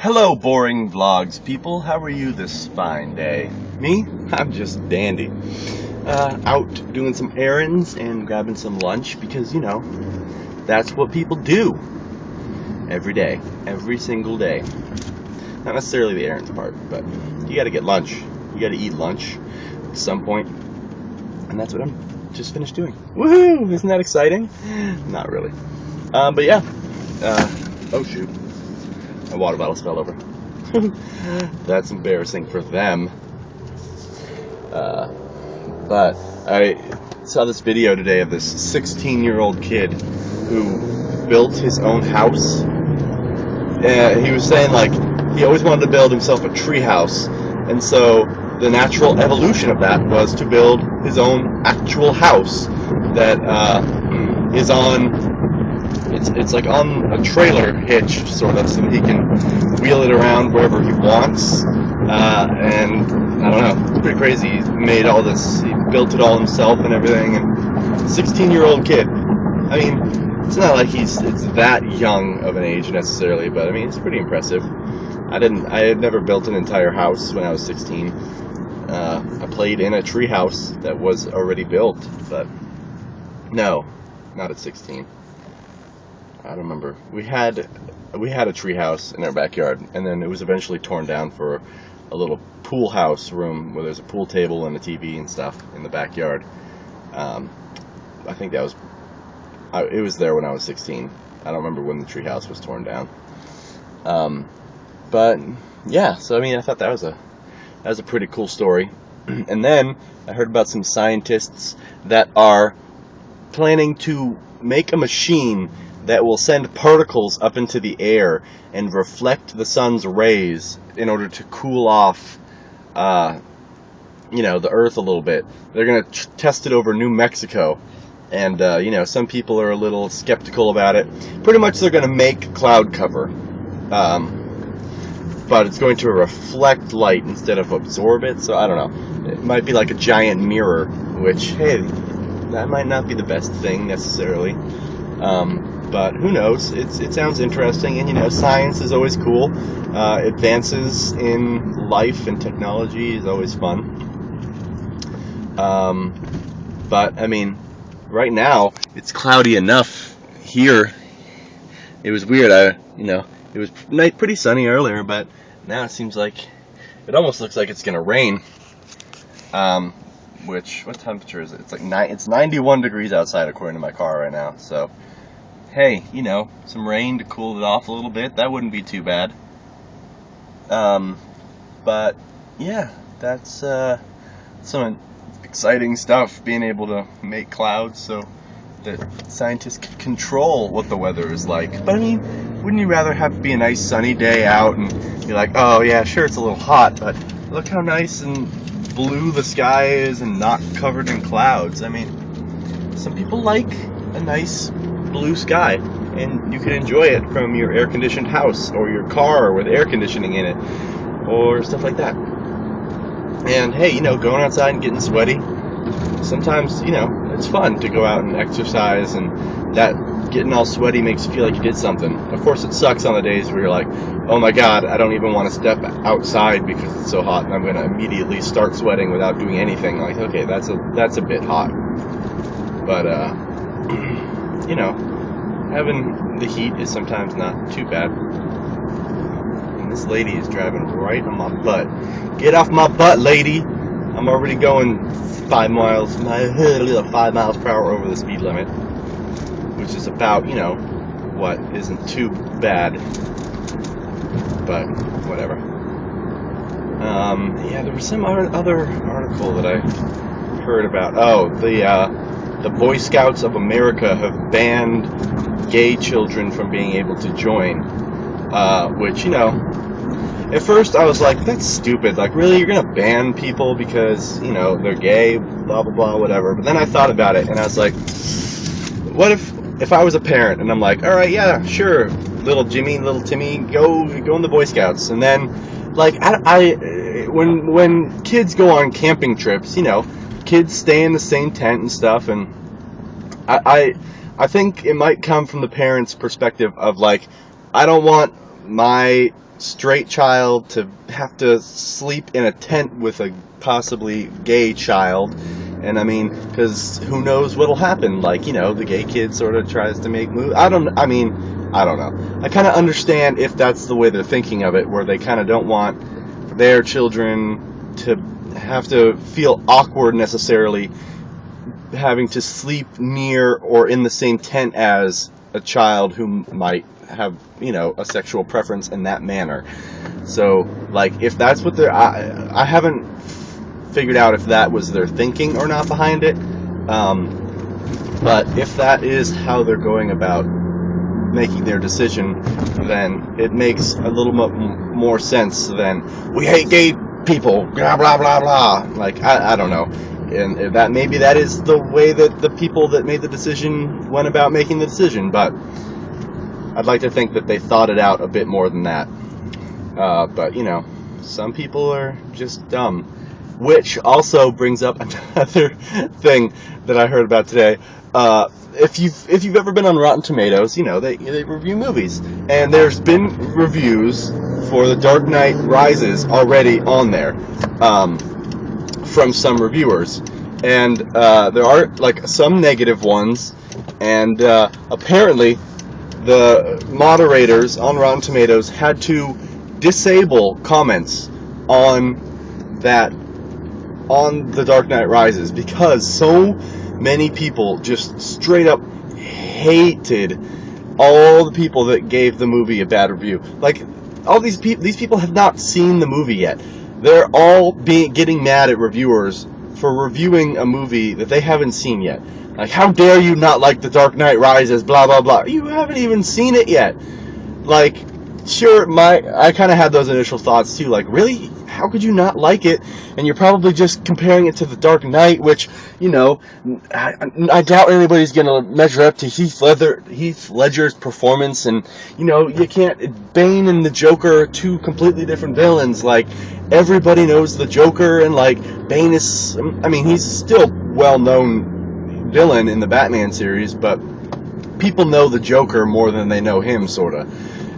Hello, boring vlogs people. How are you this fine day? Me? I'm just dandy. Out doing some errands and grabbing some lunch because, that's what people do every day, every single day. Not necessarily the errands part, but you gotta get lunch. You gotta eat lunch at some point, and that's what I'm just finished doing. Woohoo! Isn't that exciting? Not really. But yeah. Oh shoot. My water bottle fell over. That's embarrassing for them. But I saw this video today of this 16-year-old kid who built his own house. He was saying, he always wanted to build himself a tree house. And so the natural evolution of that was to build his own actual house that is on... It's like on a trailer hitch, sort of, so that he can wheel it around wherever he wants. And I don't know, it's pretty crazy. He made all this, he built it all himself and everything. And 16-year-old kid. I mean, it's not like it's that young of an age necessarily, but I mean, it's pretty impressive. I had never built an entire house when I was 16. I played in a tree house that was already built, but no, not at 16. I don't remember. We had a tree house in our backyard, and then it was eventually torn down for a little pool house room where there's a pool table and a TV and stuff in the backyard. I think it was there when I was 16. I don't remember when the tree house was torn down. But yeah, so I mean, I thought that was a pretty cool story. And then I heard about some scientists that are planning to make a machine that will send particles up into the air and reflect the sun's rays in order to cool off, the Earth a little bit. They're going to test it over New Mexico, and, some people are a little skeptical about it. Pretty much they're going to make cloud cover, but it's going to reflect light instead of absorb it, so I don't know. It might be like a giant mirror, which, hey, that might not be the best thing necessarily. But who knows? It sounds interesting, and science is always cool. Advances in life and technology is always fun. But I mean, right now it's cloudy enough here. It was weird. It was pretty sunny earlier, but now it seems like it almost looks like it's gonna rain. What temperature is it? It's 91 degrees outside according to my car right now. So. Hey, some rain to cool it off a little bit. That wouldn't be too bad. But yeah, that's some exciting stuff. Being able to make clouds so that scientists can control what the weather is like. But I mean, wouldn't you rather be a nice sunny day out and be like, oh yeah, sure it's a little hot, but look how nice and blue the sky is and not covered in clouds. I mean, some people like a nice blue sky, and you can enjoy it from your air-conditioned house or your car with air conditioning in it or stuff like that. And hey, going outside and getting sweaty, sometimes it's fun to go out and exercise, and that getting all sweaty makes you feel like you did something. Of course, it sucks on the days where you're like, oh my god, I don't even want to step outside because it's so hot, and I'm going to immediately start sweating without doing anything. Like, okay, that's a bit hot. But having the heat is sometimes not too bad. And this lady is driving right on my butt. Get off my butt, lady! I'm already going 5 miles per hour over the speed limit, which is about, what isn't too bad. But whatever. There was some other article that I heard about. Oh, the Boy Scouts of America have banned gay children from being able to join, which, at first I was like, that's stupid. Like, really, you're going to ban people because, they're gay, blah, blah, blah, whatever. But then I thought about it, and I was like, what if I was a parent, and I'm like, all right, yeah, sure, little Jimmy, little Timmy, go in the Boy Scouts. And then, when kids go on camping trips, kids stay in the same tent and stuff, and I think it might come from the parents' perspective of I don't want my straight child to have to sleep in a tent with a possibly gay child. And I mean, because who knows what'll happen? Like, the gay kid sort of tries to make moves. I don't know. I kind of understand if that's the way they're thinking of it, where they kind of don't want their children to have to feel awkward necessarily having to sleep near or in the same tent as a child who might have, a sexual preference in that manner. So, like, if that's what they're... I haven't figured out if that was their thinking or not behind it. But if that is how they're going about making their decision, then it makes a little more sense than, we hate gay people, blah, blah, blah, blah. Like, I don't know. And that maybe that is the way that the people that made the decision went about making the decision, but I'd like to think that they thought it out a bit more than that. But, some people are just dumb. Which also brings up another thing that I heard about today. If you've ever been on Rotten Tomatoes, they review movies, and there's been reviews for The Dark Knight Rises already on there from some reviewers, and there are like some negative ones, and apparently the moderators on Rotten Tomatoes had to disable comments on The Dark Knight Rises because so many people just straight up hated all the people that gave the movie a bad review. Like, all these people have not seen the movie yet. They're all getting mad at reviewers for reviewing a movie that they haven't seen yet. Like, how dare you not like The Dark Knight Rises, blah, blah, blah. You haven't even seen it yet. Like, sure, I kind of had those initial thoughts too. Like, really? How could you not like it? And you're probably just comparing it to The Dark Knight, which, I doubt anybody's going to measure up to Heath Ledger's performance. And, you can't... Bane and the Joker are two completely different villains. Like, everybody knows the Joker, and, like, Bane is... he's still well-known villain in the Batman series, but people know the Joker more than they know him, sort of.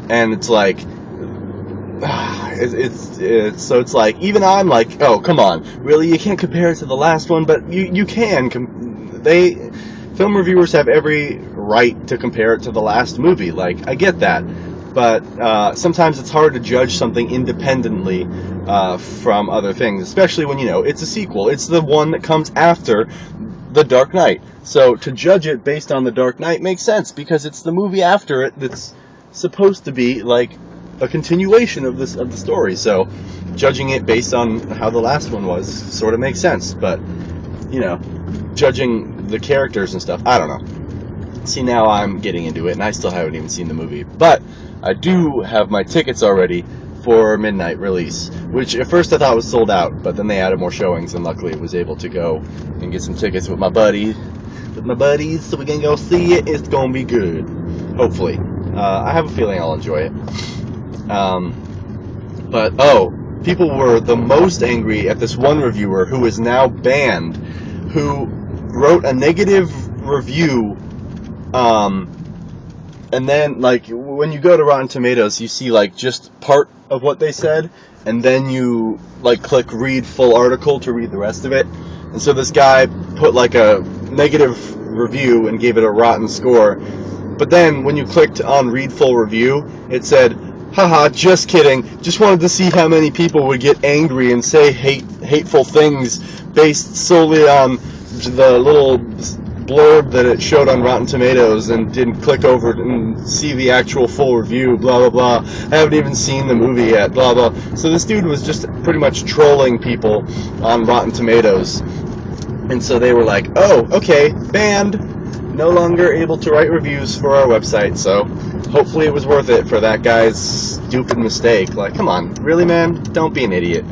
And it's like... So it's like, even I'm like, oh, come on, really, you can't compare it to the last one, but you can. Film reviewers have every right to compare it to the last movie. Like, I get that, but sometimes it's hard to judge something independently from other things, especially when it's a sequel. It's the one that comes after The Dark Knight. So to judge it based on The Dark Knight makes sense because it's the movie after it that's supposed to be like a continuation of the story. So judging it based on how the last one was sort of makes sense. But judging the characters and stuff, I don't know. See, now I'm getting into it, and I still haven't even seen the movie. But I do have my tickets already for midnight release, which at first I thought was sold out, but then they added more showings, and luckily I was able to go and get some tickets with my buddies, so we can go see it. It's gonna be good, hopefully. I have a feeling I'll enjoy it. But people were the most angry at this one reviewer who is now banned, who wrote a negative review, and then, like, when you go to Rotten Tomatoes, you see, like, just part of what they said, and then you, like, click read full article to read the rest of it. And so this guy put, like, a negative review and gave it a rotten score. But then, when you clicked on read full review, it said, haha, just kidding. Just wanted to see how many people would get angry and say hateful things based solely on the little blurb that it showed on Rotten Tomatoes, and didn't click over and see the actual full review, blah, blah, blah. I haven't even seen the movie yet, blah, blah. So this dude was just pretty much trolling people on Rotten Tomatoes. And so they were like, oh, okay, banned. No longer able to write reviews for our website, so hopefully it was worth it for that guy's stupid mistake. Like, come on, really, man? Don't be an idiot.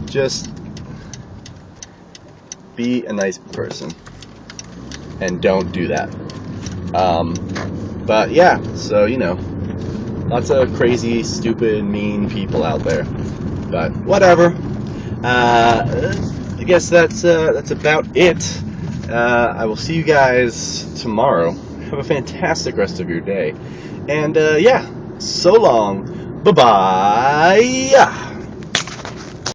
Just be a nice person. And don't do that. But yeah, so, lots of crazy, stupid, mean people out there. But whatever. I guess that's about it. I will see you guys tomorrow. Have a fantastic rest of your day. And, yeah, so long. Bye-bye.